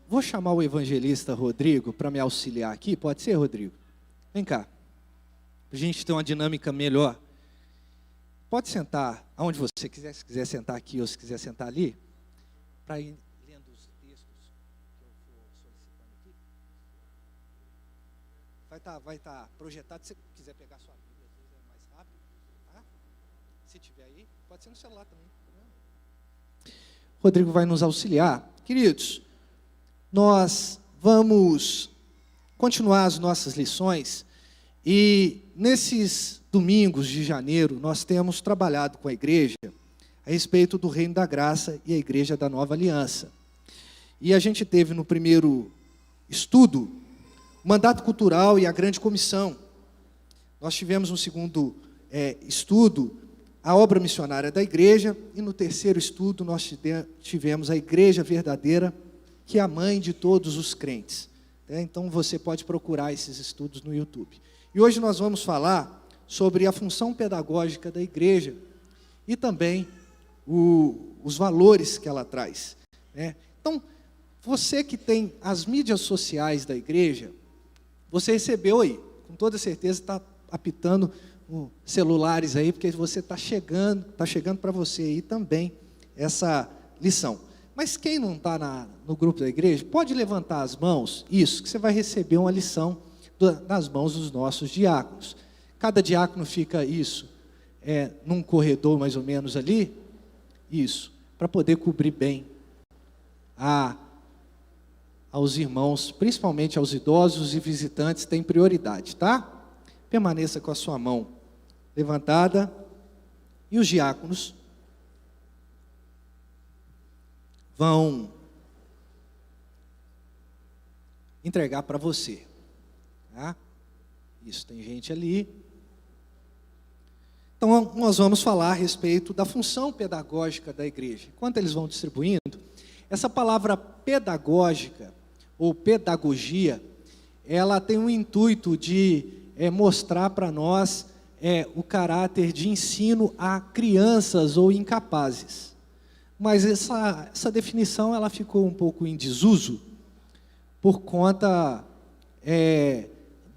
vou chamar o evangelista Rodrigo para me auxiliar aqui. Pode ser, Rodrigo? Vem cá. Para a gente ter uma dinâmica melhor. Pode sentar aonde você quiser. Se quiser sentar aqui ou se quiser sentar ali. Para ir lendo os textos que eu for solicitando aqui. Vai estar projetado. Se você quiser pegar sua Bíblia, às vezes é mais rápido. Tá? Se tiver aí, pode ser no celular também. Rodrigo vai nos auxiliar. Queridos, nós vamos continuar as nossas lições e nesses domingos de janeiro nós temos trabalhado com a igreja a respeito do Reino da Graça e a Igreja da Nova Aliança. E a gente teve no primeiro estudo o mandato cultural e a grande comissão. Nós tivemos no segundo estudo a obra missionária da igreja, e no terceiro estudo nós tivemos a igreja verdadeira, que é a mãe de todos os crentes. Então você pode procurar esses estudos no YouTube. E hoje nós vamos falar sobre a função pedagógica da igreja e também os valores que ela traz. Então, você que tem as mídias sociais da igreja, você recebeu aí, com toda certeza está apitando celulares aí, porque você está chegando para você aí também essa lição. Mas quem não está no grupo da igreja, pode levantar as mãos, isso, que você vai receber uma lição nas mãos dos nossos diáconos. Cada diácono fica num corredor mais ou menos ali, isso, para poder cobrir bem aos irmãos, principalmente aos idosos e visitantes, tem prioridade, tá? Permaneça com a sua mão levantada, e os diáconos vão entregar para você. Tá? Isso, tem gente ali. Então, nós vamos falar a respeito da função pedagógica da igreja. Enquanto eles vão distribuindo, essa palavra pedagógica, ou pedagogia, ela tem o intuito de mostrar para nós o caráter de ensino a crianças ou incapazes. Mas essa definição ela ficou um pouco em desuso por conta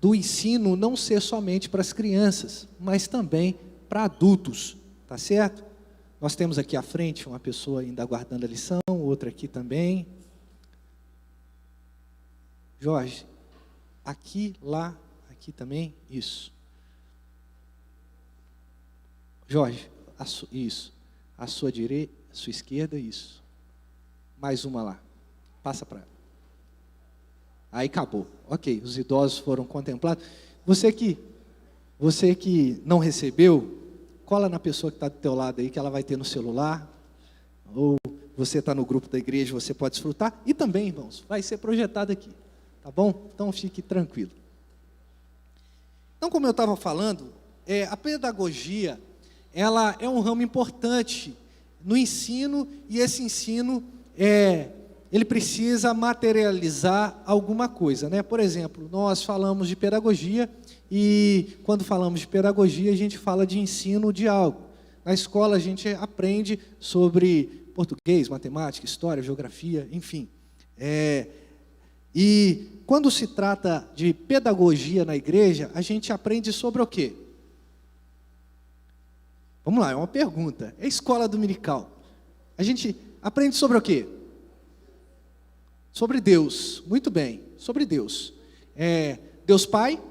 do ensino não ser somente para as crianças, mas também para adultos, tá certo? Nós temos aqui à frente uma pessoa ainda aguardando a lição, outra aqui também. Jorge, aqui, lá, aqui também, isso. Jorge, isso. A sua direita, a sua esquerda, isso. Mais uma lá. Passa para ela. Aí acabou. Ok, os idosos foram contemplados. Você que não recebeu, cola na pessoa que está do teu lado aí, que ela vai ter no celular. Ou você está no grupo da igreja, você pode desfrutar. E também, irmãos, vai ser projetado aqui. Tá bom? Então fique tranquilo. Então, como eu estava falando, a pedagogia, ela é um ramo importante no ensino, e esse ensino, ele precisa materializar alguma coisa, né? Por exemplo, nós falamos de pedagogia, e quando falamos de pedagogia, a gente fala de ensino de algo. Na escola a gente aprende sobre português, matemática, história, geografia, enfim. E quando se trata de pedagogia na igreja, a gente aprende sobre o quê? Vamos lá, é uma pergunta. É escola dominical. A gente aprende sobre o quê? Sobre Deus. Muito bem, sobre Deus. Deus Pai,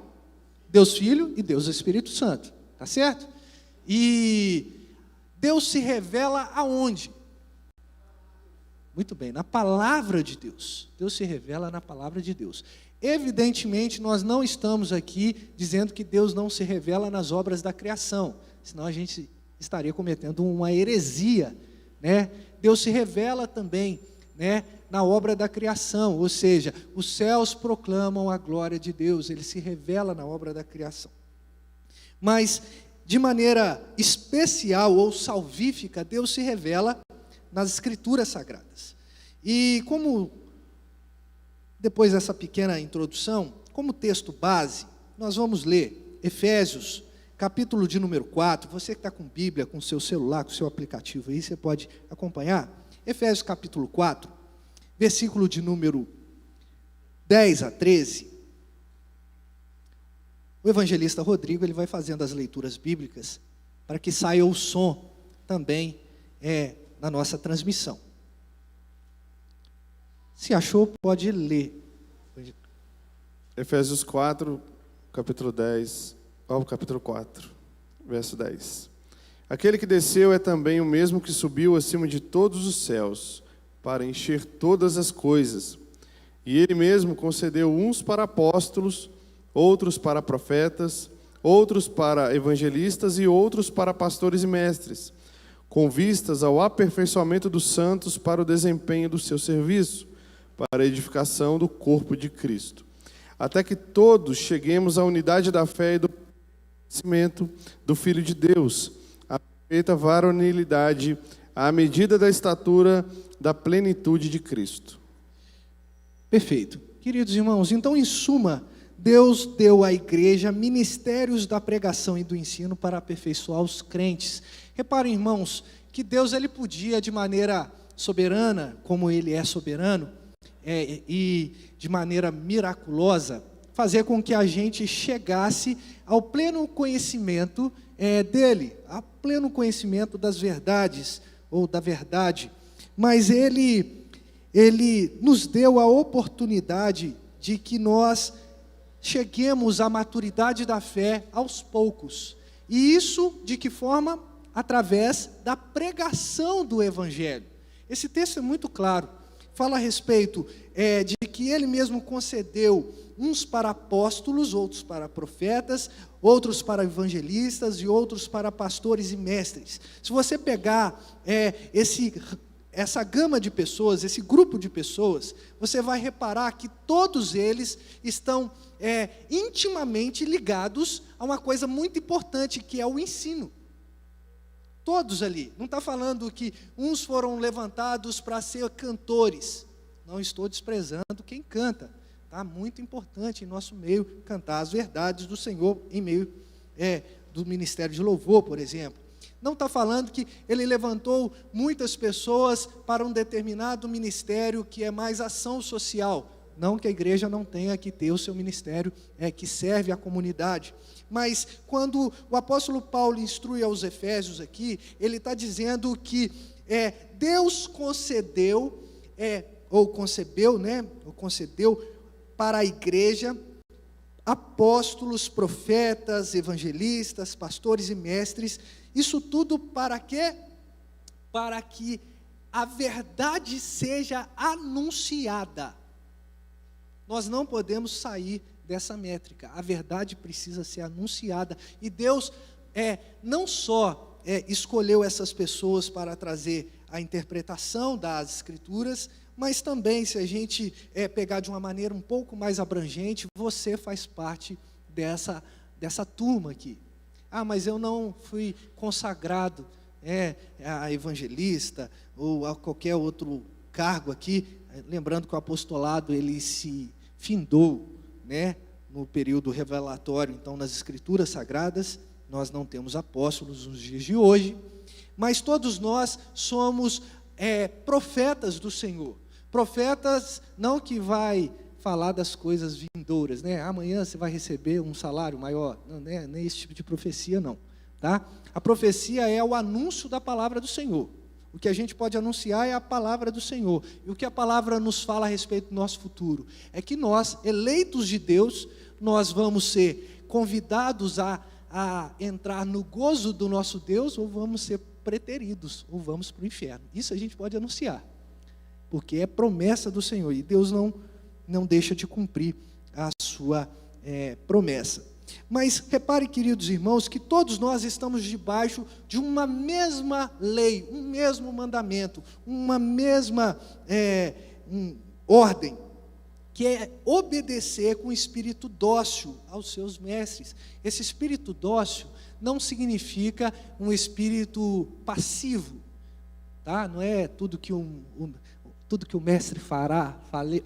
Deus Filho e Deus Espírito Santo. Tá certo? E Deus se revela aonde? Muito bem, na palavra de Deus. Deus se revela na palavra de Deus. Evidentemente, nós não estamos aqui dizendo que Deus não se revela nas obras da criação, senão a gente estaria cometendo uma heresia, né? Deus se revela também, né, na obra da criação, ou seja, os céus proclamam a glória de Deus, ele se revela na obra da criação. Mas, de maneira especial ou salvífica, Deus se revela nas Escrituras Sagradas. E como, depois dessa pequena introdução, como texto base, nós vamos ler Efésios, capítulo de número 4, você que está com Bíblia, com seu celular, com seu aplicativo aí, você pode acompanhar. Efésios capítulo 4, versículo de número 10 a 13, o evangelista Rodrigo ele vai fazendo as leituras bíblicas para que saia o som também na nossa transmissão. Se achou, pode ler. Efésios 4, capítulo 10, ao capítulo 4, verso 10. Aquele que desceu é também o mesmo que subiu acima de todos os céus, para encher todas as coisas. E ele mesmo concedeu uns para apóstolos, outros para profetas, outros para evangelistas e outros para pastores e mestres, com vistas ao aperfeiçoamento dos santos para o desempenho do seu serviço, para a edificação do corpo de Cristo, até que todos cheguemos à unidade da fé e do conhecimento do Filho de Deus, à perfeita varonilidade, à medida da estatura da plenitude de Cristo. Perfeito. Queridos irmãos, então, em suma, Deus deu à igreja ministérios da pregação e do ensino para aperfeiçoar os crentes. Reparem, irmãos, que Deus ele podia, de maneira soberana, como Ele é soberano, e de maneira miraculosa, fazer com que a gente chegasse ao pleno conhecimento dEle, ao pleno conhecimento das verdades, ou da verdade. Mas Ele nos deu a oportunidade de que nós cheguemos à maturidade da fé aos poucos. E isso de que forma? Através da pregação do Evangelho. Esse texto é muito claro. Fala a respeito de que Ele mesmo concedeu uns para apóstolos, outros para profetas, outros para evangelistas e outros para pastores e mestres. Se você pegar essa gama de pessoas, esse grupo de pessoas, você vai reparar que todos eles estão intimamente ligados a uma coisa muito importante, que é o ensino. Todos ali. Não está falando que uns foram levantados para ser cantores. Não estou desprezando quem canta. Tá? Muito importante em nosso meio cantar as verdades do Senhor em meio do ministério de louvor, por exemplo. Não está falando que Ele levantou muitas pessoas para um determinado ministério que é mais ação social. Não que a igreja não tenha que ter o seu ministério que serve à comunidade. Mas quando o apóstolo Paulo instrui aos Efésios aqui, ele está dizendo que Deus concedeu, ou concedeu para a igreja apóstolos, profetas, evangelistas, pastores e mestres. Isso tudo para quê? Para que a verdade seja anunciada. Nós não podemos sair dessa métrica. A verdade precisa ser anunciada. E Deus não só escolheu essas pessoas para trazer a interpretação das Escrituras, mas também, se a gente pegar de uma maneira um pouco mais abrangente, você faz parte dessa turma aqui. Ah, mas eu não fui consagrado a evangelista ou a qualquer outro cargo aqui. Lembrando que o apostolado ele se findou, no período revelatório. Então, nas Escrituras Sagradas, nós não temos apóstolos nos dias de hoje, mas todos nós somos profetas do Senhor. Profetas não que vai falar das coisas vindouras, amanhã você vai receber um salário maior, não é nem esse tipo de profecia não, tá? A profecia é o anúncio da palavra do Senhor. O que a gente pode anunciar é a palavra do Senhor. E o que a palavra nos fala a respeito do nosso futuro é que nós, eleitos de Deus, nós vamos ser convidados a entrar no gozo do nosso Deus, ou vamos ser preteridos, ou vamos para o inferno. Isso a gente pode anunciar, porque é promessa do Senhor, e Deus não deixa de cumprir a sua promessa. Mas repare, queridos irmãos, que todos nós estamos debaixo de uma mesma lei, um mesmo mandamento, uma mesma ordem, que é obedecer com espírito dócil aos seus mestres. Esse espírito dócil não significa um espírito passivo, tá? Não é tudo que o mestre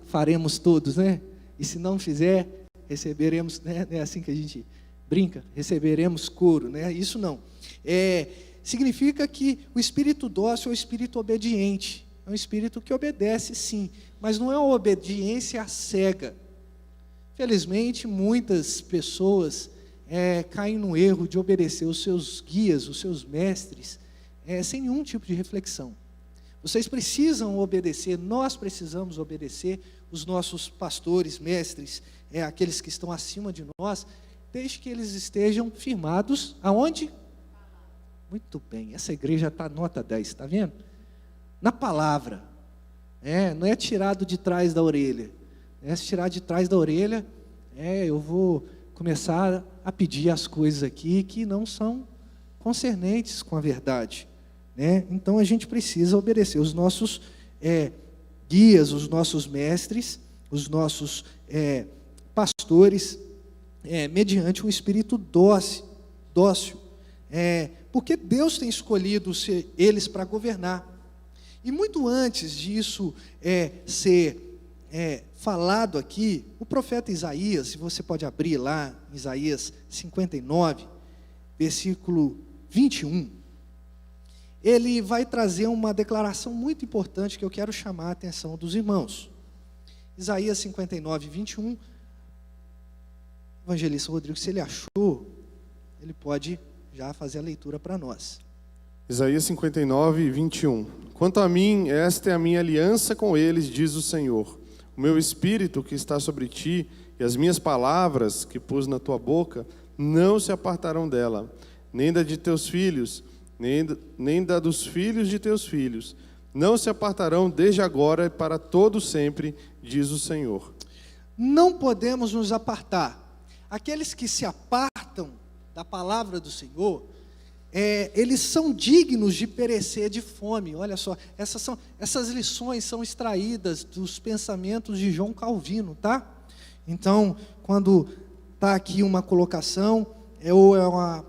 faremos todos, E se não fizer, receberemos, é assim que a gente brinca, receberemos couro, Isso não. Significa que o espírito dócil é o espírito obediente, é um espírito que obedece sim, mas não é uma obediência cega, Felizmente, muitas pessoas caem no erro de obedecer os seus guias, os seus mestres, sem nenhum tipo de reflexão. Vocês precisam obedecer, nós precisamos obedecer os nossos pastores, mestres, aqueles que estão acima de nós, desde que eles estejam firmados, aonde? Muito bem, essa igreja está nota 10, está vendo? Na palavra, não é tirado de trás da orelha, se tirar de trás da orelha, eu vou começar a pedir as coisas aqui que não são concernentes com a verdade. Então a gente precisa obedecer os nossos guias, os nossos mestres, os nossos pastores, mediante um espírito dócil, porque Deus tem escolhido eles para governar. E muito antes disso ser falado aqui, o profeta Isaías, se você pode abrir lá, Isaías 59, versículo 21, ele vai trazer uma declaração muito importante que eu quero chamar a atenção dos irmãos. Isaías 59, 21, evangelista Rodrigo, se ele achou, ele pode já fazer a leitura para nós. Isaías 59, 21. Quanto a mim, esta é a minha aliança com eles, diz o Senhor. O meu espírito que está sobre ti e as minhas palavras que pus na tua boca não se apartarão dela, nem da de teus filhos, nem da dos filhos de teus filhos. Não se apartarão desde agora e para todo sempre, diz o Senhor. Não podemos nos apartar. Aqueles que se apartam da palavra do Senhor, eles são dignos de perecer de fome. Olha só, essas lições são extraídas dos pensamentos de João Calvino, tá? Então, quando está aqui uma colocação, ou é uma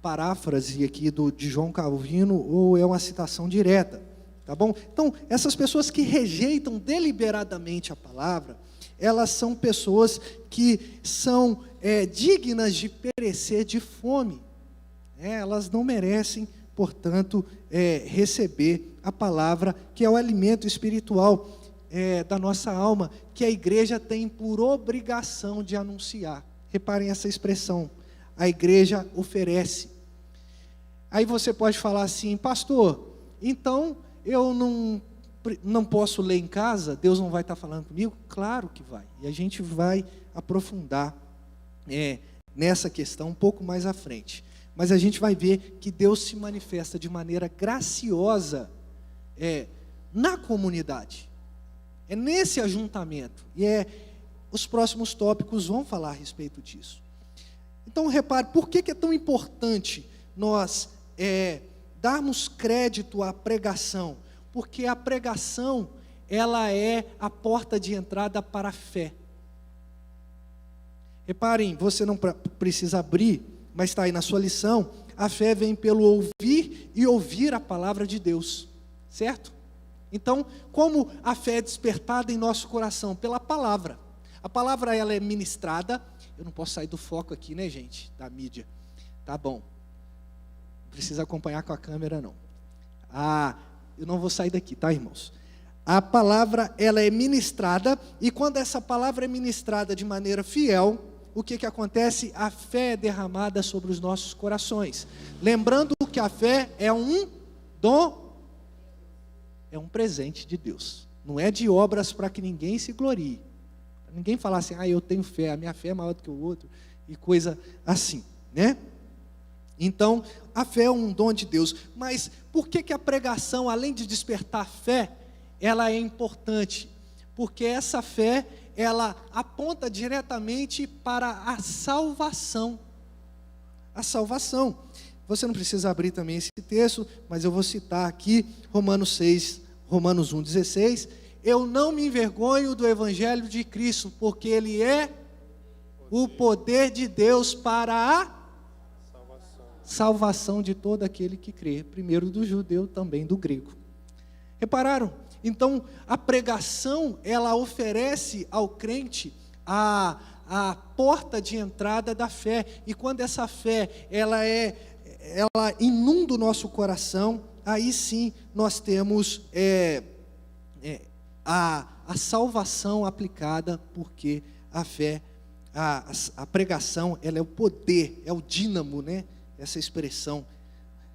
paráfrase aqui de João Calvino, ou é uma citação direta, tá bom? Então, essas pessoas que rejeitam deliberadamente a palavra, elas são pessoas que são dignas de perecer de fome. Elas não merecem, portanto, receber a palavra, que é o alimento espiritual da nossa alma, que a igreja tem por obrigação de anunciar. Reparem essa expressão, a igreja oferece. Aí você pode falar assim, pastor, então eu não posso ler em casa, Deus não vai estar falando comigo? Claro que vai, e a gente vai aprofundar nessa questão um pouco mais à frente. Mas a gente vai ver que Deus se manifesta de maneira graciosa na comunidade. É nesse ajuntamento. E os próximos tópicos vão falar a respeito disso. Então repare, por que é tão importante nós darmos crédito à pregação? Porque a pregação, ela é a porta de entrada para a fé. Reparem, você não precisa abrir, mas está aí na sua lição, a fé vem pelo ouvir e ouvir a palavra de Deus, certo? Então, como a fé é despertada em nosso coração? Pela palavra. A palavra, ela é ministrada, eu não posso sair do foco aqui, né, gente, da mídia, tá bom, não precisa acompanhar com a câmera, não. Eu não vou sair daqui, tá, irmãos? A palavra, ela é ministrada, e quando essa palavra é ministrada de maneira fiel, o que acontece? A fé é derramada sobre os nossos corações. Lembrando que a fé é um dom, é um presente de Deus. Não é de obras para que ninguém se glorie. Para ninguém falar assim, eu tenho fé, a minha fé é maior do que o outro, e coisa assim, né? Então, a fé é um dom de Deus. Mas por que a pregação, além de despertar fé, ela é importante? Porque essa fé, ela aponta diretamente para a salvação. A salvação. Você não precisa abrir também esse texto, mas eu vou citar aqui Romanos 1,16. Eu não me envergonho do Evangelho de Cristo, porque ele é o poder de Deus para a salvação de todo aquele que crê, primeiro do judeu, também do grego. Repararam? Então, a pregação, ela oferece ao crente a porta de entrada da fé, e quando essa fé, ela inunda o nosso coração, aí sim, nós temos a salvação aplicada, porque a fé a pregação, ela é o poder, é o dínamo, né? Essa expressão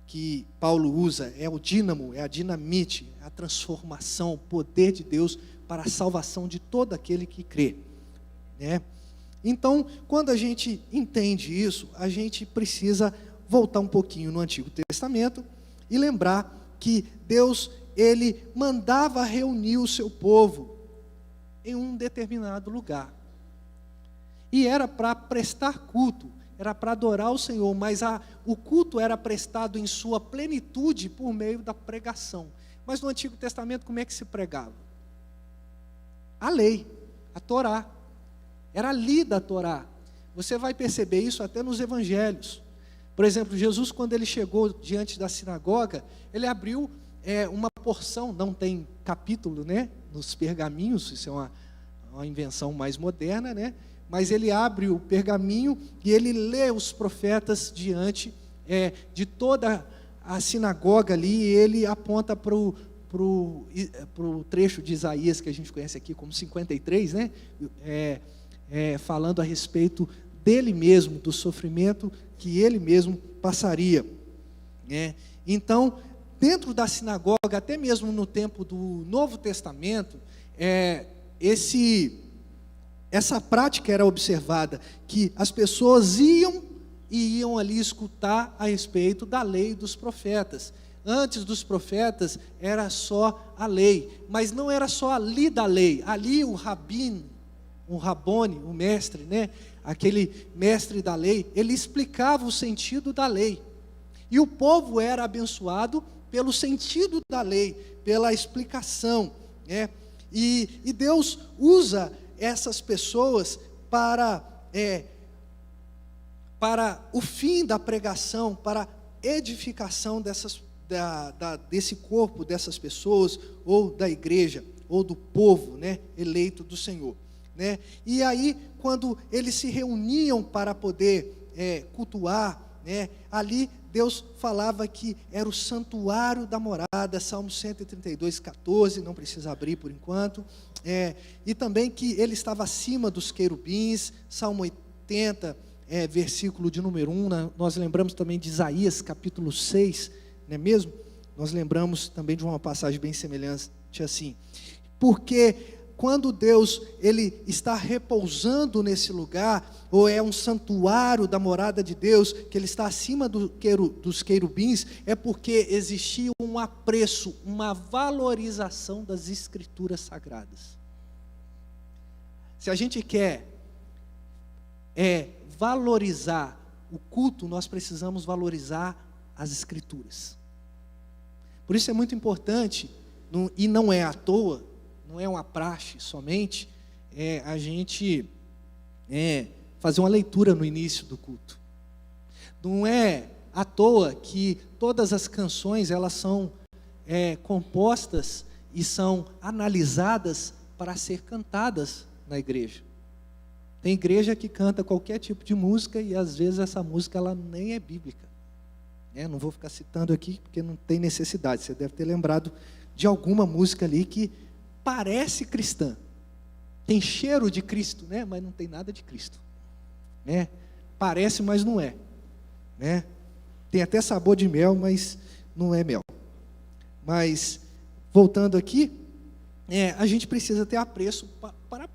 que Paulo usa, é o dínamo, é a dinamite, é a transformação, o poder de Deus para a salvação de todo aquele que crê, né? Então, quando a gente entende isso, a gente precisa voltar um pouquinho no Antigo Testamento e lembrar que Deus, Ele mandava reunir o seu povo em um determinado lugar. E era para prestar culto, era para adorar o Senhor, mas o culto era prestado em sua plenitude por meio da pregação. Mas no Antigo Testamento, como é que se pregava? A lei, a Torá. Era lida a Torá. Você vai perceber isso até nos evangelhos. Por exemplo, Jesus, quando ele chegou diante da sinagoga, ele abriu uma porção, não tem capítulo, né, nos pergaminhos, isso é uma invenção mais moderna, né? Mas ele abre o pergaminho e ele lê os profetas diante de toda a sinagoga ali, e ele aponta para o trecho de Isaías, que a gente conhece aqui como 53, né? Falando a respeito dele mesmo, do sofrimento que ele mesmo passaria, né? Então, dentro da sinagoga, até mesmo no tempo do Novo Testamento, essa prática era observada, que as pessoas iam ali escutar a respeito da lei dos profetas. Antes dos profetas era só a lei, mas não era só ali da lei, ali o rabino, o rabone, o mestre, né? Aquele mestre da lei, ele explicava o sentido da lei, e o povo era abençoado pelo sentido da lei, pela explicação, né? E Deus usa essas pessoas para o fim da pregação, para a edificação desse corpo, dessas pessoas, ou da igreja, ou do povo, né, eleito do Senhor, né? E aí, quando eles se reuniam para poder cultuar, né, ali Deus falava que era o santuário da morada, Salmo 132, 14, não precisa abrir por enquanto, e também que ele estava acima dos querubins, Salmo 80, versículo de número 1, nós lembramos também de Isaías, capítulo 6, não é mesmo? Nós lembramos também de uma passagem bem semelhante assim, porque quando Deus ele está repousando nesse lugar, ou é um santuário da morada de Deus, que ele está acima dos querubins, é porque existia um apreço, uma valorização das escrituras sagradas. Se a gente quer valorizar o culto, nós precisamos valorizar as escrituras. Por isso é muito importante, e não é à toa, não é uma praxe somente, a gente fazer uma leitura no início do culto. Não é à toa que todas as canções, elas são compostas e são analisadas para ser cantadas na igreja. Tem igreja que canta qualquer tipo de música e às vezes essa música ela nem é bíblica. Não vou ficar citando aqui porque não tem necessidade. Você deve ter lembrado de alguma música ali que parece cristã, tem cheiro de Cristo, né? Mas não tem nada de Cristo, né? Parece, mas não é, né? Tem até sabor de mel, mas não é mel. Mas, voltando aqui, a gente precisa ter apreço para a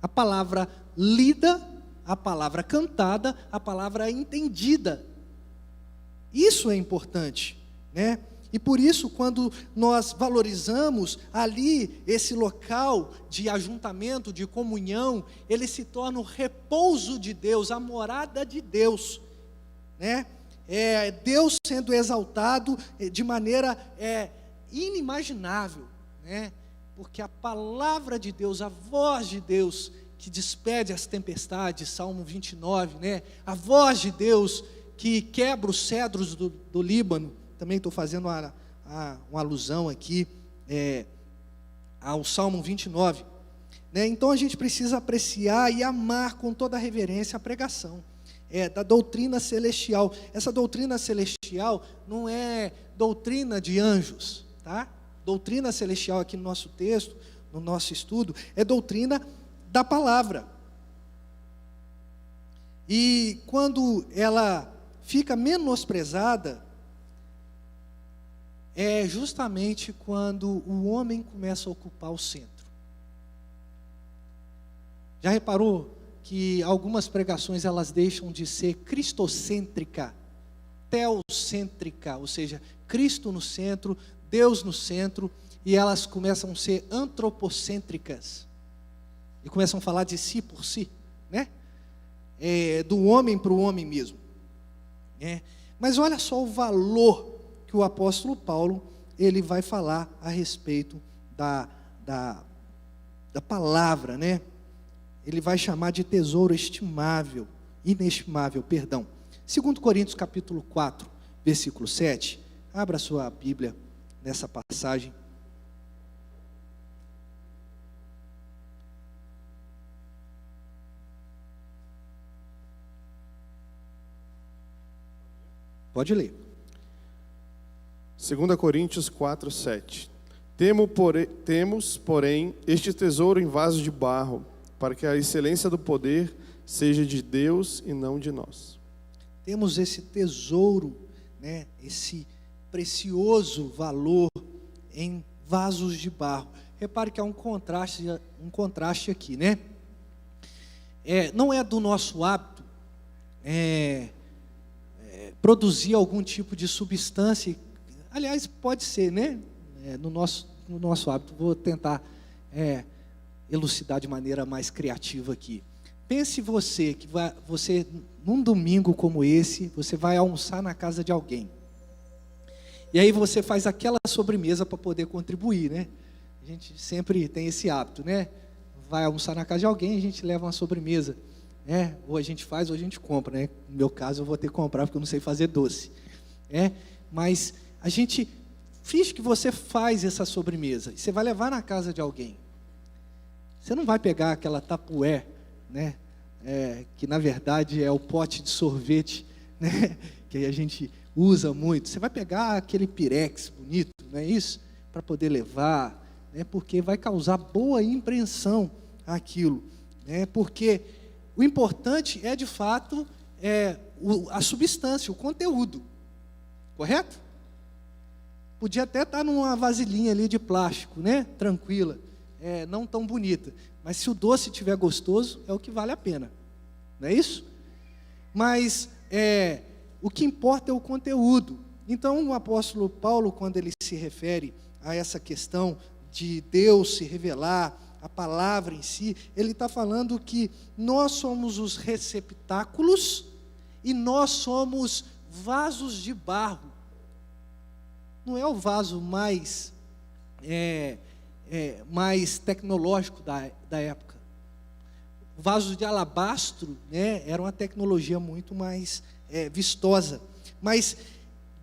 palavra lida, a palavra cantada, a palavra entendida. Isso é importante, né? E por isso, quando nós valorizamos ali esse local de ajuntamento, de comunhão, ele se torna o repouso de Deus, a morada de Deus, né? Deus sendo exaltado de maneira inimaginável, né? Porque a palavra de Deus, a voz de Deus, que despede as tempestades, Salmo 29, né? A voz de Deus que quebra os cedros do Líbano. Também estou fazendo uma alusão aqui ao Salmo 29, né? Então a gente precisa apreciar e amar com toda a reverência a pregação da doutrina celestial. Essa doutrina celestial não é doutrina de anjos, tá? Doutrina celestial aqui no nosso texto, no nosso estudo, é doutrina da palavra. E quando ela fica menosprezada, é justamente quando o homem começa a ocupar o centro. Já reparou que algumas pregações elas deixam de ser cristocêntrica, teocêntrica, ou seja, Cristo no centro, Deus no centro, e elas começam a ser antropocêntricas, e começam a falar de si por si, né? Do homem para o homem mesmo. Mas olha só o valor que o apóstolo Paulo ele vai falar a respeito da palavra, né? Ele vai chamar de tesouro inestimável, perdão. 2 Coríntios capítulo 4, versículo 7. Abra sua Bíblia nessa passagem. Pode ler. 2 Coríntios 4, 7. Temos, porém, este tesouro em vaso de barro, para que a excelência do poder seja de Deus e não de nós. Temos esse tesouro, né, esse precioso valor em vasos de barro. Repare que há um contraste aqui, né? Não é do nosso hábito produzir algum tipo de substância. Aliás, pode ser, né? No nosso hábito. Vou tentar elucidar de maneira mais criativa aqui. Pense você você num domingo como esse, você vai almoçar na casa de alguém. E aí você faz aquela sobremesa para poder contribuir, né? A gente sempre tem esse hábito, né? Vai almoçar na casa de alguém, a gente leva uma sobremesa, né? Ou a gente faz ou a gente compra, né? No meu caso eu vou ter que comprar porque eu não sei fazer doce, Mas a gente finge que você faz essa sobremesa e você vai levar na casa de alguém. Você não vai pegar aquela Tupperware, né? Que na verdade é o pote de sorvete, né? Que a gente usa muito. Você vai pegar aquele Pirex bonito, não é isso? Para poder levar, né? Porque vai causar boa impressão aquilo, né? Porque o importante é de fato a substância, o conteúdo, correto? Podia até estar numa vasilhinha ali de plástico, né? Tranquila, não tão bonita. Mas se o doce estiver gostoso, é o que vale a pena. Não é isso? Mas o que importa é o conteúdo. Então, o apóstolo Paulo, quando ele se refere a essa questão de Deus se revelar, a palavra em si, ele está falando que nós somos os receptáculos e nós somos vasos de barro. Não é o vaso mais tecnológico da época. O vaso de alabastro, né, era uma tecnologia muito mais vistosa. Mas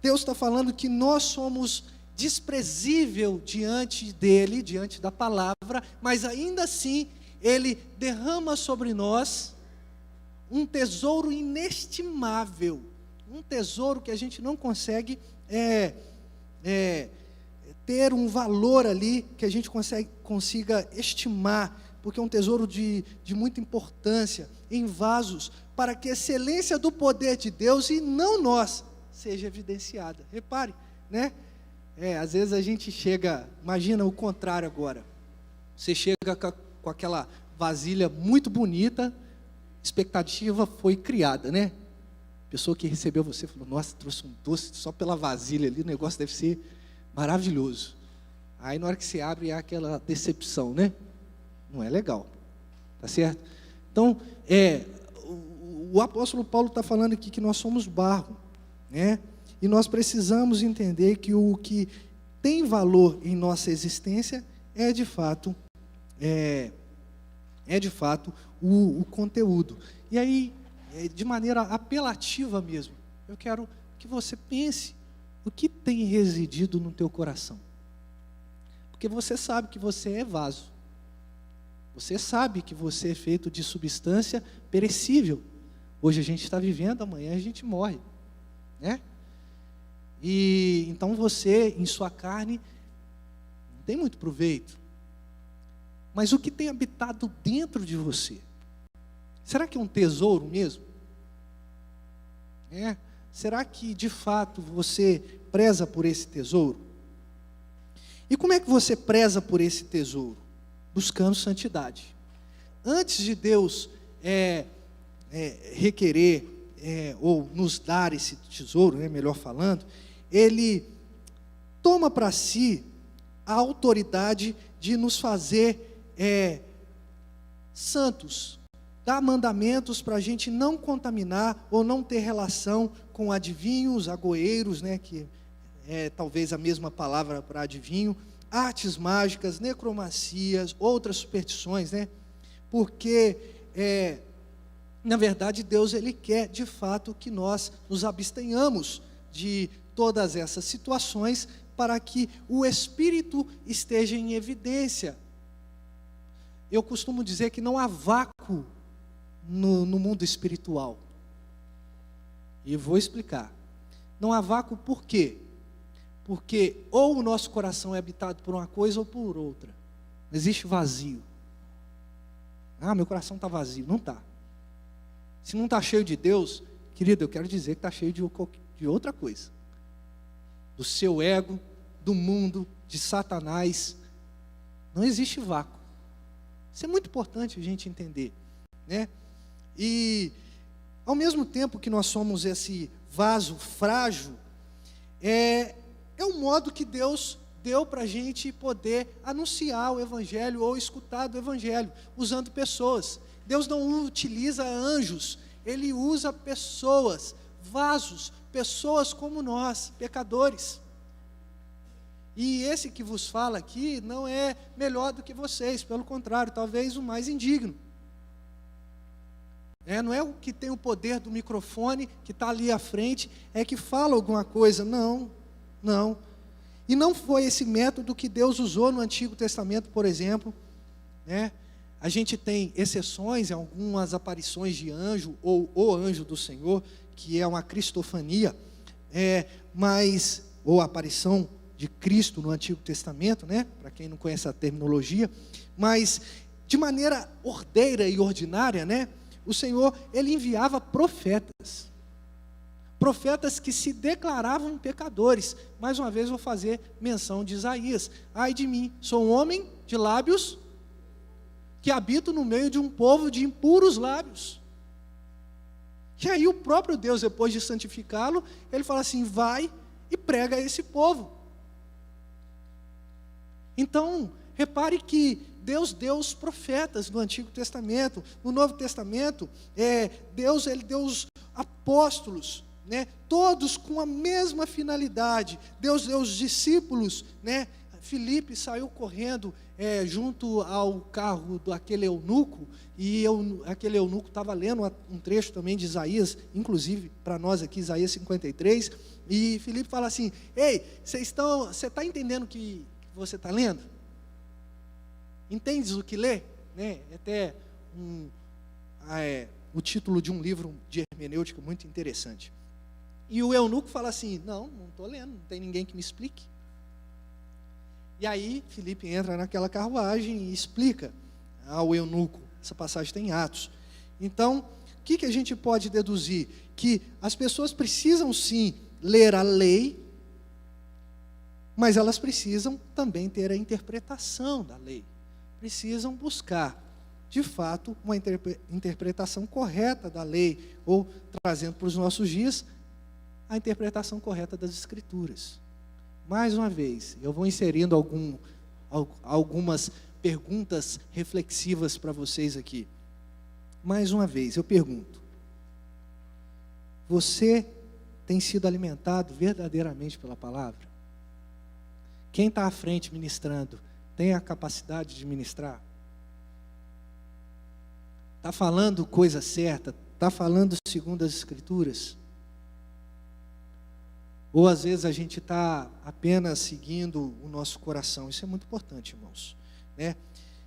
Deus está falando que nós somos desprezível diante dele, diante da palavra, mas ainda assim ele derrama sobre nós um tesouro inestimável, um tesouro que a gente não consegue ter um valor ali que a gente consiga estimar, porque é um tesouro de muita importância, em vasos, para que a excelência do poder de Deus e não nós seja evidenciada. Repare, né? Às vezes a gente chega, imagina o contrário agora, você chega com aquela vasilha muito bonita, expectativa foi criada, né? A pessoa que recebeu você falou, nossa, trouxe um doce só pela vasilha ali, o negócio deve ser maravilhoso. Aí na hora que você abre, há aquela decepção, né? Não é legal, tá certo? Então, o apóstolo Paulo está falando aqui que nós somos barro, né? E nós precisamos entender que o que tem valor em nossa existência é de fato o conteúdo. E aí, de maneira apelativa mesmo, eu quero que você pense o que tem residido no teu coração. Porque você sabe que você é vaso. Você sabe que você é feito de substância perecível. Hoje a gente está vivendo, amanhã a gente morre, né? E então você, em sua carne, não tem muito proveito. mas o que tem habitado dentro de você. Será que é um tesouro mesmo? Será que de fato você preza por esse tesouro? E como é que você preza por esse tesouro? Buscando santidade. Antes de Deus requerer ou nos dar esse tesouro, melhor falando, Ele toma para si a autoridade de nos fazer santos, dá mandamentos para a gente não contaminar ou não ter relação com adivinhos, agoeiros, que é talvez a mesma palavra para adivinho, artes mágicas, necromancias, outras superstições, porque na verdade Deus Ele quer de fato que nós nos abstenhamos de todas essas situações para que o Espírito esteja em evidência. Eu costumo dizer que não há vácuo no mundo espiritual. E vou explicar. Não há vácuo por quê? Porque ou o nosso coração é habitado por uma coisa ou por outra. Não existe vazio. Meu coração está vazio. Não está. Se não está cheio de Deus, querido, eu quero dizer que está cheio de outra coisa. Do seu ego, do mundo, de Satanás. Não existe vácuo. Isso é muito importante a gente entender, E ao mesmo tempo que nós somos esse vaso frágil, é um modo que Deus deu para a gente poder anunciar o Evangelho ou escutar do Evangelho, usando pessoas. Deus não utiliza anjos, Ele usa pessoas, vasos, pessoas como nós, pecadores. E esse que vos fala aqui não é melhor do que vocês, pelo contrário, talvez o mais indigno. Não é o que tem o poder do microfone, que está ali à frente, é que fala alguma coisa. Não. E não foi esse método que Deus usou no Antigo Testamento, por exemplo. A gente tem exceções em algumas aparições de anjo, ou o anjo do Senhor, que é uma cristofania, ou a aparição de Cristo no Antigo Testamento, para quem não conhece a terminologia, mas de maneira ordeira e ordinária, o Senhor, Ele enviava profetas que se declaravam pecadores. Mais uma vez vou fazer menção de Isaías: ai de mim, sou um homem de lábios, que habito no meio de um povo de impuros lábios. E aí o próprio Deus, depois de santificá-lo, Ele fala assim: vai e prega a esse povo. Então, repare que Deus deu os profetas no Antigo Testamento. No Novo Testamento, Deus deu os apóstolos, todos com a mesma finalidade. Deus deu os discípulos, Filipe saiu correndo junto ao carro daquele eunuco, e aquele eunuco estava lendo um trecho também de Isaías, inclusive para nós aqui, Isaías 53, e Filipe fala assim: ei, você está entendendo o que você está lendo? Entendes o que lê? Até o título de um livro de hermenêutica muito interessante. E o eunuco fala assim: não estou lendo, não tem ninguém que me explique. E aí Filipe entra naquela carruagem e explica ao eunuco. Essa passagem está em Atos. Então, o que a gente pode deduzir? Que as pessoas precisam sim ler a lei, mas elas precisam também ter a interpretação da lei. Precisam buscar, de fato, uma interpretação correta da lei, ou, trazendo para os nossos dias, a interpretação correta das Escrituras. Mais uma vez, eu vou inserindo algumas perguntas reflexivas para vocês aqui. Mais uma vez, eu pergunto: você tem sido alimentado verdadeiramente pela palavra? Quem está à frente ministrando tem a capacidade de ministrar? Está falando coisa certa? Está falando segundo as Escrituras? Ou às vezes a gente está apenas seguindo o nosso coração? Isso é muito importante, irmãos.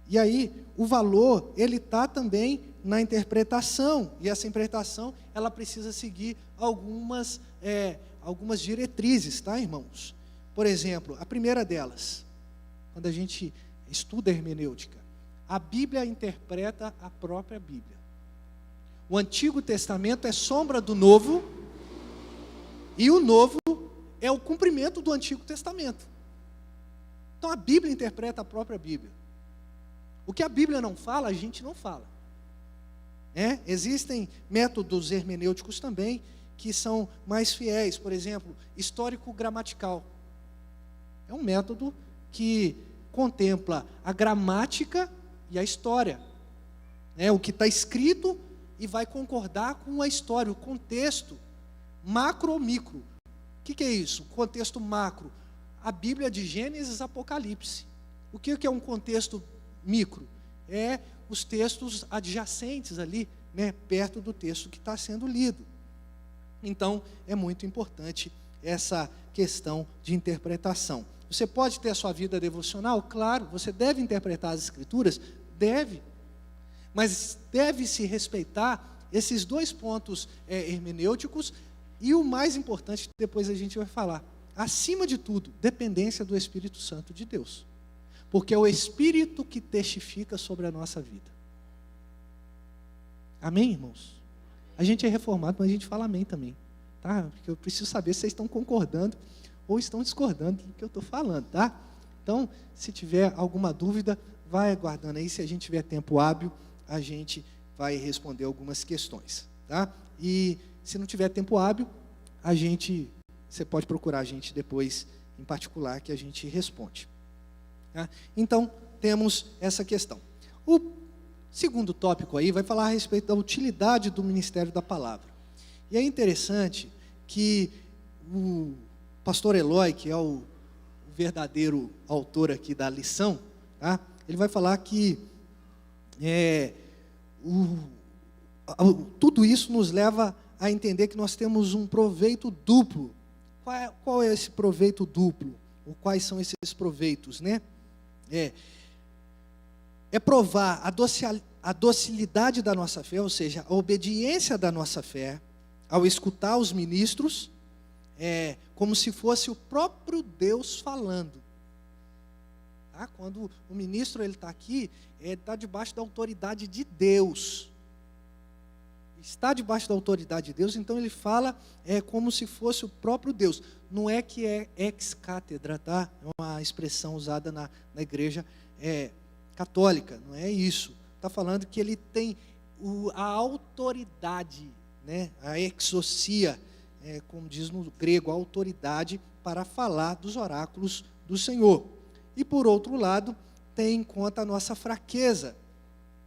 E aí, o valor, ele está também na interpretação. E essa interpretação, ela precisa seguir algumas diretrizes, tá, irmãos? Por exemplo, a primeira delas, quando a gente estuda a hermenêutica, a Bíblia interpreta a própria Bíblia. O Antigo Testamento é sombra do Novo, e o Novo é o cumprimento do Antigo Testamento. Então a Bíblia interpreta a própria Bíblia. O que a Bíblia não fala, a gente não fala. Existem métodos hermenêuticos também que são mais fiéis. Por exemplo, histórico-gramatical. É um método que contempla a gramática e a história. O que está escrito e vai concordar com a história, o contexto macro ou micro. O que é isso? Contexto macro. A Bíblia de Gênesis e Apocalipse. O que é um contexto micro? É os textos adjacentes ali, perto do texto que está sendo lido. Então, é muito importante essa questão de interpretação. Você pode ter a sua vida devocional? Claro, você deve interpretar as Escrituras? Deve. Mas deve-se respeitar esses dois pontos hermenêuticos e o mais importante, depois a gente vai falar, acima de tudo, dependência do Espírito Santo de Deus. Porque é o Espírito que testifica sobre a nossa vida. Amém, irmãos? A gente é reformado, mas a gente fala amém também. Tá? Porque eu preciso saber se vocês estão concordando ou estão discordando do que eu estou falando, tá? Então, se tiver alguma dúvida, vai aguardando aí. Se a gente tiver tempo hábil, a gente vai responder algumas questões, tá? E se não tiver tempo hábil, você pode procurar a gente depois, em particular, que a gente responde. Tá? Então, temos essa questão. O segundo tópico aí vai falar a respeito da utilidade do ministério da palavra. E é interessante que o pastor Eloy, que é o verdadeiro autor aqui da lição, tá? Ele vai falar que tudo isso nos leva a entender que nós temos um proveito duplo. Qual é esse proveito duplo? Ou quais são esses proveitos, né? É provar a docilidade da nossa fé, ou seja, a obediência da nossa fé, ao escutar os ministros, como se fosse o próprio Deus falando. Tá? Quando o ministro está aqui, está debaixo da autoridade de Deus. Está debaixo da autoridade de Deus, então ele fala como se fosse o próprio Deus. Não é que é ex cátedra, tá? É uma expressão usada na igreja católica, não é isso. Está falando que ele tem a autoridade, a exousia, como diz no grego, a autoridade para falar dos oráculos do Senhor. E por outro lado, tem em conta a nossa fraqueza,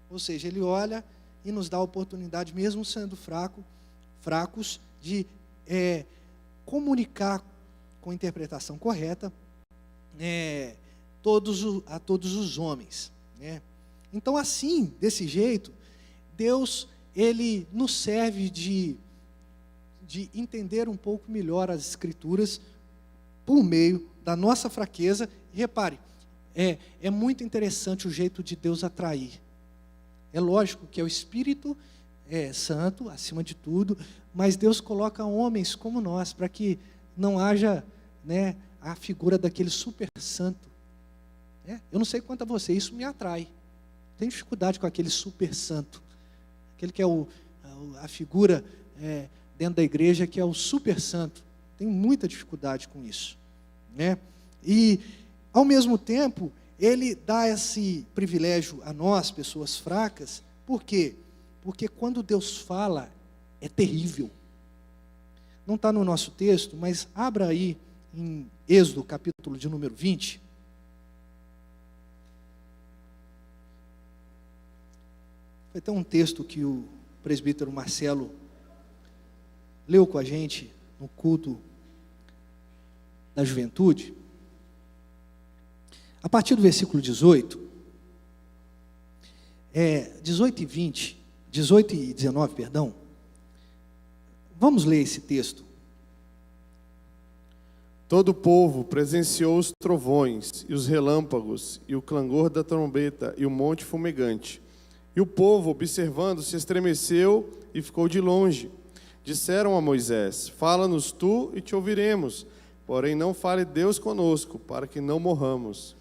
ou seja, ele olha e nos dá a oportunidade, mesmo sendo fracos, de comunicar com interpretação correta a todos os homens. Então, assim, desse jeito, Deus, ele nos serve de entender um pouco melhor as Escrituras por meio da nossa fraqueza. E repare, é muito interessante o jeito de Deus atrair. É lógico que é o Espírito Santo, acima de tudo, mas Deus coloca homens como nós, para que não haja a figura daquele super santo. Eu não sei quanto a você, isso me atrai. Tenho dificuldade com aquele super santo, aquele que é a figura dentro da igreja, que é o super santo. Tenho muita dificuldade com isso. E, ao mesmo tempo, ele dá esse privilégio a nós, pessoas fracas. Por quê? Porque quando Deus fala, é terrível. Não está no nosso texto, mas abra aí em Êxodo, capítulo de número 20. Vai ter um texto que o presbítero Marcelo leu com a gente no culto da juventude. A partir do versículo 18 e 19, perdão. Vamos ler esse texto. Todo o povo presenciou os trovões e os relâmpagos e o clangor da trombeta e o monte fumegante. E o povo, observando, se estremeceu e ficou de longe. Disseram a Moisés: fala-nos tu e te ouviremos, porém não fale Deus conosco, para que não morramos.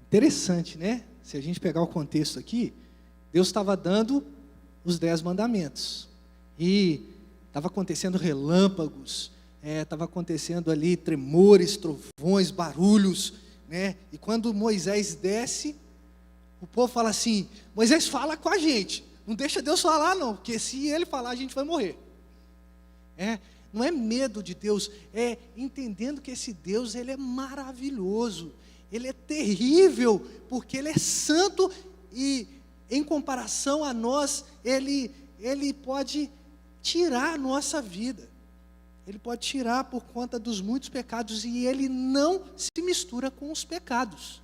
Interessante, né? se a gente pegar o contexto aqui, Deus estava dando os 10 mandamentos. E estava acontecendo relâmpagos, estava acontecendo ali tremores, trovões, barulhos, né? E quando Moisés desce, o povo fala assim: Moisés, fala com a gente, não deixa Deus falar não, porque se ele falar a gente vai morrer. Não é medo de Deus, é entendendo que esse Deus, ele é maravilhoso, ele é terrível, porque ele é santo e em comparação a nós, ele pode tirar a nossa vida, ele pode tirar por conta dos muitos pecados, e ele não se mistura com os pecados.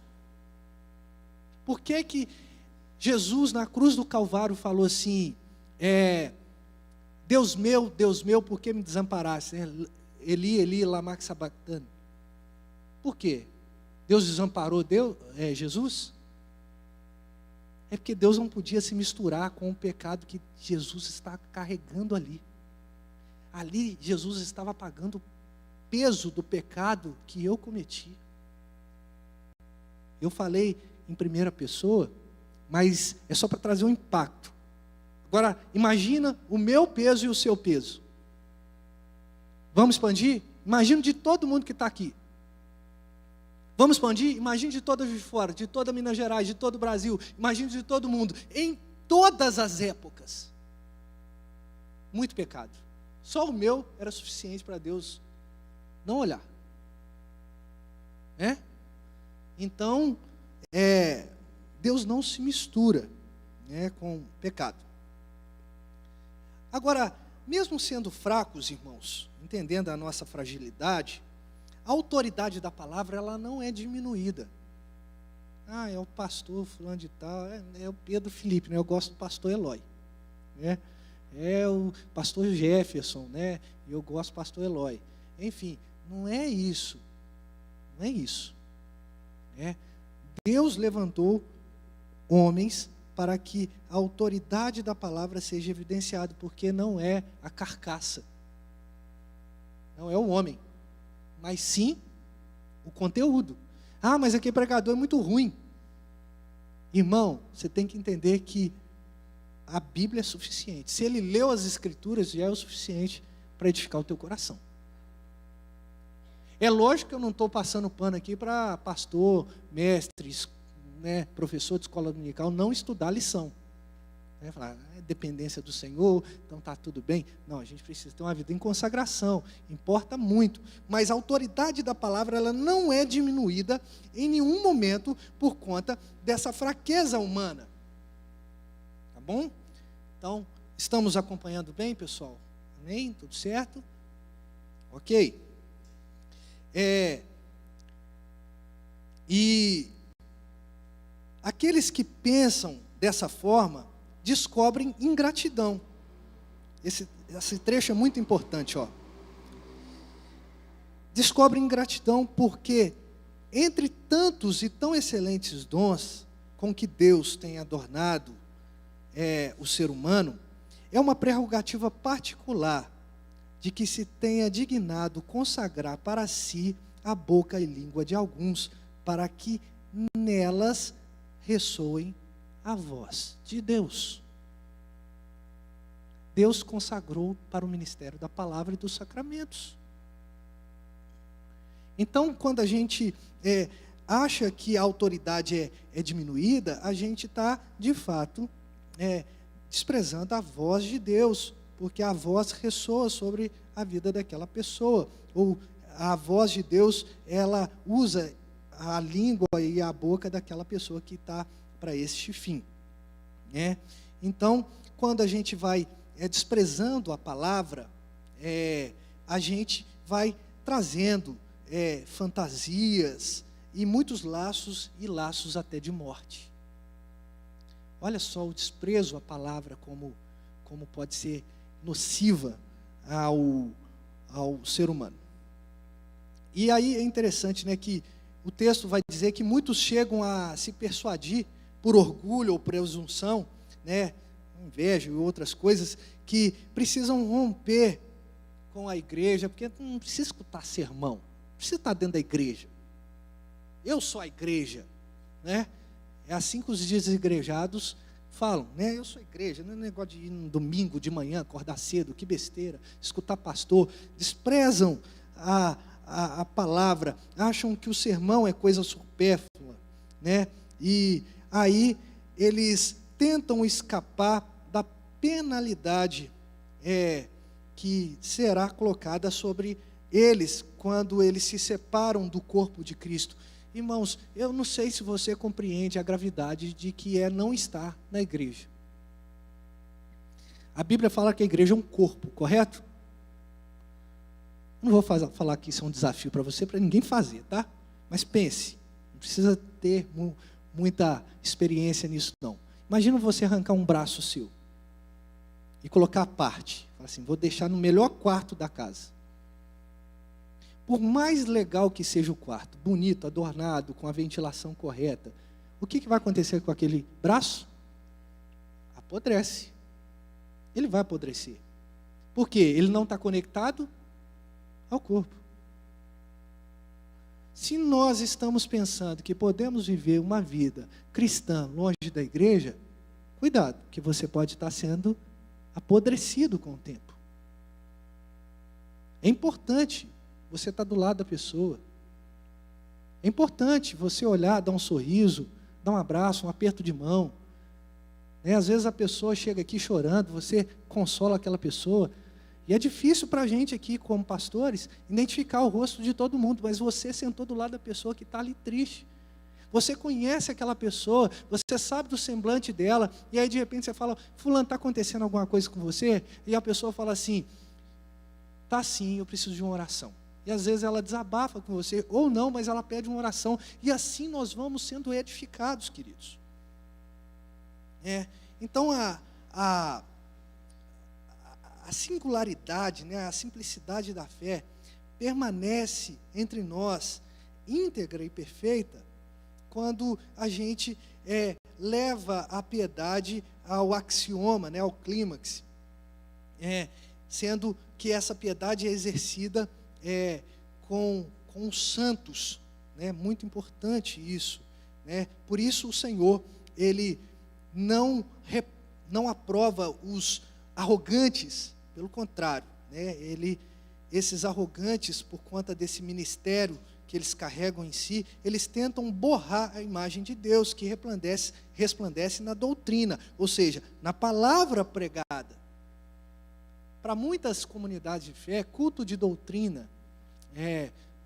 Por que que Jesus na cruz do Calvário falou assim, Deus meu, por que me desamparaste? Eli, Eli, lama sabachthani. Por quê? Deus desamparou Jesus? É porque Deus não podia se misturar com o pecado que Jesus está carregando ali. Ali Jesus estava pagando o peso do pecado que eu cometi. Eu falei em primeira pessoa, mas é só para trazer um impacto. Agora, imagina o meu peso e o seu peso. Vamos expandir? Imagina de todo mundo que está aqui. Vamos expandir? Imagine de toda de fora, de toda Minas Gerais, de todo o Brasil. Imagine de todo mundo, em todas as épocas. Muito pecado. Só o meu era suficiente para Deus não olhar. Então, Deus não se mistura, com o pecado. Agora, mesmo sendo fracos, irmãos, entendendo a nossa fragilidade, a autoridade da palavra, ela não é diminuída. É o pastor fulano de tal, é o Pedro Felipe, eu gosto do pastor Eloy, é o pastor Jefferson, eu gosto do pastor Eloy. Enfim, não é isso, Deus levantou homens para que a autoridade da palavra seja evidenciada, porque não é a carcaça, não é o homem, mas sim o conteúdo. Mas aquele pregador é muito ruim. Irmão, você tem que entender que a Bíblia é suficiente. Se ele leu as Escrituras, já é o suficiente para edificar o teu coração. É lógico que eu não estou passando pano aqui para pastor, mestres, professor de escola dominical não estudar a lição. Falar, é dependência do Senhor, então está tudo bem. Não, a gente precisa ter uma vida em consagração, importa muito. Mas a autoridade da palavra, ela não é diminuída em nenhum momento por conta dessa fraqueza humana. Tá bom? Então, estamos acompanhando bem, pessoal? Amém? Tudo certo? Ok. E aqueles que pensam dessa forma, descobrem ingratidão. Esse trecho é muito importante, Descobrem ingratidão porque, entre tantos e tão excelentes dons com que Deus tem adornado o ser humano, é uma prerrogativa particular de que se tenha dignado consagrar para si a boca e língua de alguns, para que nelas ressoem a voz de Deus. Deus consagrou para o ministério da palavra e dos sacramentos. Então, quando a gente acha que a autoridade é diminuída, a gente está, de fato, desprezando a voz de Deus, porque a voz ressoa sobre a vida daquela pessoa, ou a voz de Deus, ela usa a língua e a boca daquela pessoa que está para este fim. Então, quando a gente vai desprezando a palavra, a gente vai trazendo fantasias e muitos laços, e laços até de morte. Olha só o desprezo à palavra, como pode ser nociva ao ser humano. E aí é interessante, que o texto vai dizer que muitos chegam a se persuadir por orgulho ou presunção, inveja e outras coisas, que precisam romper com a igreja, porque não precisa escutar sermão, não precisa estar dentro da igreja. Eu sou a igreja, É assim que os desigrejados falam, né? Eu sou igreja, não é negócio de ir no domingo de manhã, acordar cedo, que besteira, escutar pastor. Desprezam a palavra, acham que o sermão é coisa supérflua, né? E aí eles tentam escapar da penalidade que será colocada sobre eles quando eles se separam do corpo de Cristo. Irmãos, eu não sei se você compreende a gravidade de que não estar na igreja. A Bíblia fala que a igreja é um corpo, correto? Não vou falar que isso é um desafio para você, para ninguém fazer, tá? Mas pense, não precisa ter muita experiência nisso, não. Imagina você arrancar um braço seu e colocar à parte. Fala assim, vou deixar no melhor quarto da casa. Por mais legal que seja o quarto, bonito, adornado, com a ventilação correta, o que vai acontecer com aquele braço? Apodrece. Ele vai apodrecer. Por quê? Ele não está conectado ao corpo. Se nós estamos pensando que podemos viver uma vida cristã longe da igreja, cuidado, que você pode estar sendo apodrecido com o tempo. É importante você estar do lado da pessoa. É importante você olhar, dar um sorriso, dar um abraço, um aperto de mão. Às vezes a pessoa chega aqui chorando, você consola aquela pessoa. E é difícil para a gente aqui, como pastores, identificar o rosto de todo mundo, mas você sentou do lado da pessoa que está ali triste. Você conhece aquela pessoa, você sabe do semblante dela, e aí de repente você fala, fulano, está acontecendo alguma coisa com você? E a pessoa fala assim, tá sim, eu preciso de uma oração. E às vezes ela desabafa com você, ou não, mas ela pede uma oração. E assim nós vamos sendo edificados, queridos. Então a singularidade, a simplicidade da fé permanece entre nós, íntegra e perfeita, quando a gente leva a piedade ao axioma, ao clímax, sendo que essa piedade é exercida com os santos, muito importante isso, Por isso o Senhor, Ele não aprova os arrogantes, pelo contrário, esses arrogantes, por conta desse ministério que eles carregam em si, eles tentam borrar a imagem de Deus, que resplandece na doutrina, ou seja, na palavra pregada. Para muitas comunidades de fé, culto de doutrina,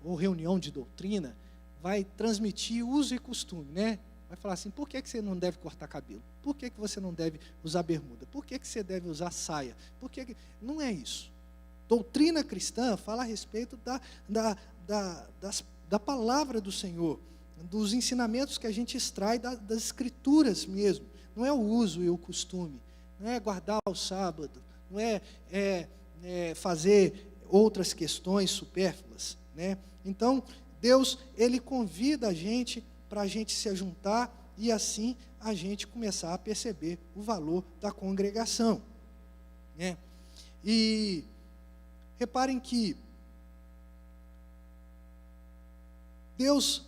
ou reunião de doutrina, vai transmitir uso e costume, Vai falar assim, por que você não deve cortar cabelo? Por que você não deve usar bermuda? Por que você deve usar saia? Não é isso. Doutrina cristã fala a respeito da palavra do Senhor, dos ensinamentos que a gente extrai das escrituras mesmo. Não é o uso e o costume, não é guardar o sábado, não é fazer outras questões supérfluas, Então, Deus, Ele convida a gente para a gente se ajuntar e assim a gente começar a perceber o valor da congregação, E reparem que Deus